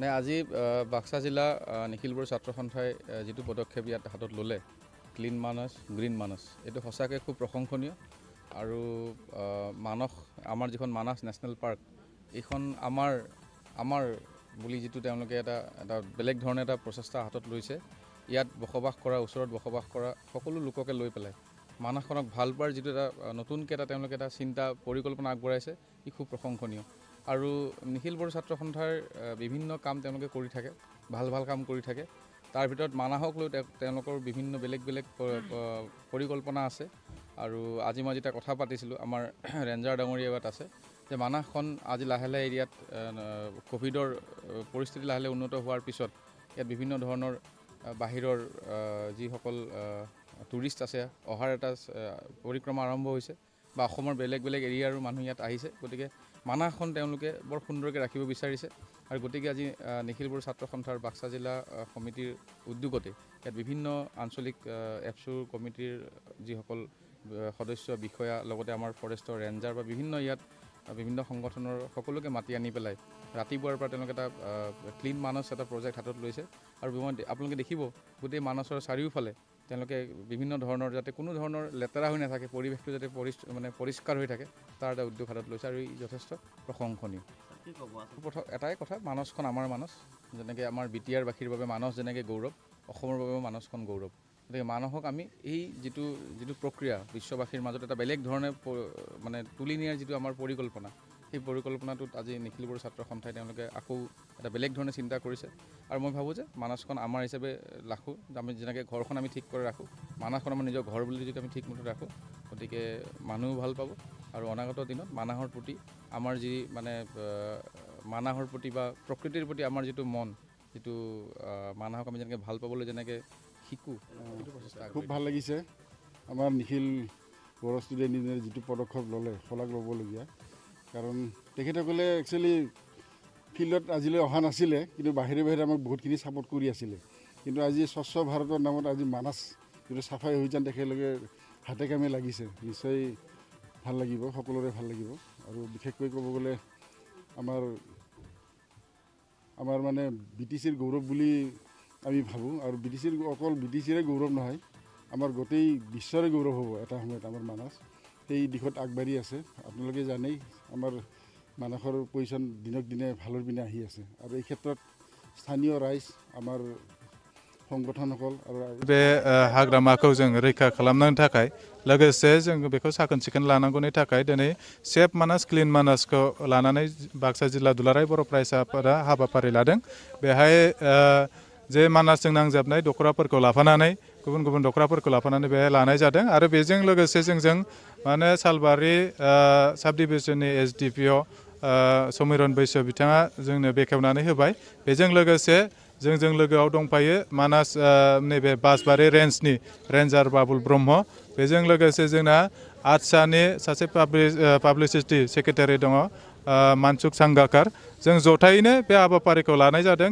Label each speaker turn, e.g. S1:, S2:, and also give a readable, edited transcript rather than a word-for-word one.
S1: নাই আজি বাক্সা জিলা নিখিল বড়ো ছাত্ৰ সন্থাই যিটো পদক্ষেপ ইয়াত হাতত ল'লে ক্লিন মানস গ্ৰীণ মানস এইটো সঁচাকৈ খুব প্ৰশংসনীয় আৰু মানস আমাৰ যিখন মানাস নেশ্যনেল পাৰ্ক এইখন আমাৰ বুলি যিটো তেওঁলোকে এটা বেলেগ ধৰণে এটা প্ৰচেষ্টা হাতত লৈছে ইয়াত বসবাস কৰা ওচৰত বসবাস কৰা সকলো লোককে লৈ পেলাই মানসখনক ভাল পোৱাৰ যিটো এটা নতুনকৈ তেওঁলোকে এটা চিন্তা পৰিকল্পনা আগবঢ়াইছে ই খুব প্ৰশংসনীয় আৰু নিখিল বড়ো ছাত্ৰ সন্থাৰ বিভিন্ন কাম তেওঁলোকে কৰি থাকে ভাল কাম কৰি থাকে তাৰ ভিতৰত মানাহক লৈ তেওঁলোকৰ বিভিন্ন বেলেগ পৰিকল্পনা আছে আৰু আজি মই যেতিয়া কথা পাতিছিলোঁ আমাৰ ৰেঞ্জাৰ ডাঙৰীয়া ইয়াত আছে যে মানাহখন আজি লাহে এৰিয়াত কোভিডৰ পৰিস্থিতি লাহে উন্নত হোৱাৰ পিছত ইয়াত বিভিন্ন ধৰণৰ বাহিৰৰ যিসকল টুৰিষ্ট আছে অহাৰ এটা পৰিক্ৰমা আৰম্ভ হৈছে বা অসমৰ বেলেগ এৰিয়াৰো মানুহ ইয়াত আহিছে গতিকে মানাহখন তেওঁলোকে বৰ সুন্দৰকৈ ৰাখিব বিচাৰিছে আৰু গতিকে আজি নিখিল বড়ো ছাত্ৰ সন্থাৰ বাক্সা জিলা সমিতিৰ উদ্যোগতে ইয়াত বিভিন্ন আঞ্চলিক এপছুৰ কমিটিৰ যিসকল সদস্য বিষয়া লগতে আমাৰ ফৰেষ্টৰ ৰেঞ্জাৰ বা বিভিন্ন সংগঠনৰ সকলোকে মাতি আনি পেলাই ৰাতিপুৱাৰ পৰা তেওঁলোকে এটা ক্লিন মানস এটা প্ৰজেক্ট হাতত লৈছে আৰু আপোনালোকে দেখিব গোটেই মানসৰ চাৰিওফালে তেওঁলোকে বিভিন্ন ধৰণৰ যাতে কোনো ধৰণৰ লেতেৰা হৈ নাথাকে পৰিৱেশটো যাতে পৰিষ্কাৰ হৈ থাকে তাৰ এটা উদ্যোগ হাতত লৈছে আৰু ই যথেষ্ট প্ৰশংসনীয়। প্ৰথম এটাই কথা মানসখন আমাৰ মানস যেনেকৈ আমাৰ বিটিআৰ বাসীৰ বাবে মানস যেনেকৈ গৌৰৱ অসমৰ বাবেও মানসখন গৌৰৱ গতিকে মানসক আমি এই যিটো প্ৰক্ৰিয়া বিশ্ববাসীৰ মাজত এটা বেলেগ ধৰণে তুলি নিয়াৰ যিটো আমাৰ পৰিকল্পনা সেই পৰিকল্পনাটোত আজি নিখিল বড়ো ছাত্ৰ সন্থাই তেওঁলোকে আকৌ এটা বেলেগ ধৰণে চিন্তা কৰিছে আৰু মই ভাবোঁ যে মানসখন আমাৰ হিচাপে ৰাখোঁ আমি যেনেকৈ ঘৰখন আমি ঠিক কৰি ৰাখোঁ মানসখন আমাৰ নিজৰ ঘৰ বুলি যদি আমি ঠিকমতে ৰাখোঁ গতিকে মানুহো ভাল পাব আৰু অনাগত দিনত মানাহৰ প্ৰতি আমাৰ যি মানাহৰ প্ৰতি বা প্ৰকৃতিৰ প্ৰতি আমাৰ যিটো মন যিটো মানাহক আমি যেনেকৈ ভাল পাবলৈ যেনেকৈ শিকোঁ
S2: খুব ভাল লাগিছে আমাৰ নিখিল বড়ো ষ্টুডেণ্ট ইউনিয়নে যিটো পদক্ষেপ ল'লে শলাগ ল'বলগীয়া কাৰণ তেখেতসকলে একচুৱেলি ফিল্ডত আজিলৈ অহা নাছিলে কিন্তু বাহিৰে আমাক বহুতখিনি ছাপোৰ্ট কৰি আছিলে কিন্তু আজি স্বচ্ছ ভাৰতৰ নামত আজি মানাস যিটো চাফাই অভিযান তেখেতলোকে হাতে কামে লাগিছে নিশ্চয় ভাল লাগিব সকলোৰে ভাল লাগিব আৰু বিশেষকৈ ক'ব গ'লে আমাৰ BTCৰ গৌৰৱ বুলি আমি ভাবোঁ আৰু অকল BTCৰে গৌৰৱ নহয় আমাৰ গোটেই বিশ্বৰে গৌৰৱ হ'ব এটা সময়ত আমাৰ মানাস সেই দিশত আগবাঢ়ি আছে আপোনালোকে জানেই আমাৰ মানাসৰ পজিশ্যন দিনক দিনে ভালৰ পিনে আহি আছে আৰু এই ক্ষেত্ৰত স্থানীয় ৰাইজ আমাৰ সংগঠनসকল আৰু
S3: बे हाग्रामाखौ जों रैखा खालामनो थाखाय लोगोसे जों बेखौ साखोन सिखोन लानांगौनि थाखाय दिनै सेफ मानास क्लिन मानासखौ लानानै बाक्सा जिल्ला दुलाराय बर' फरायसाफोरा हाबाफारि लादों बेहाय जे मानासजों नांजाबनाय दख'राफोरखौ लाफानानै गुबुन दख'राफोरखौ लाफानानै बेहाय लानाय जादों आरो बेजों लोगोसे जोंजों सालबारि साब डिभिजननि SDPO समिरन बैसो बिथाङा जोंनो बेखेवनानै होबाय बेजों लोगोसे जोंजों लोगोआव दंफायो मानास नैबे बासबारि रेन्जनि रेन्जार बाबुल ब्रह्म बेजों लोगोसे जोंना आदसानि सासे पाब्लिसिटि सेक्रेटारि दङ मानसुक सांगाकार जों जथायैनो बे हाबाफारिखौ लानाय जादों।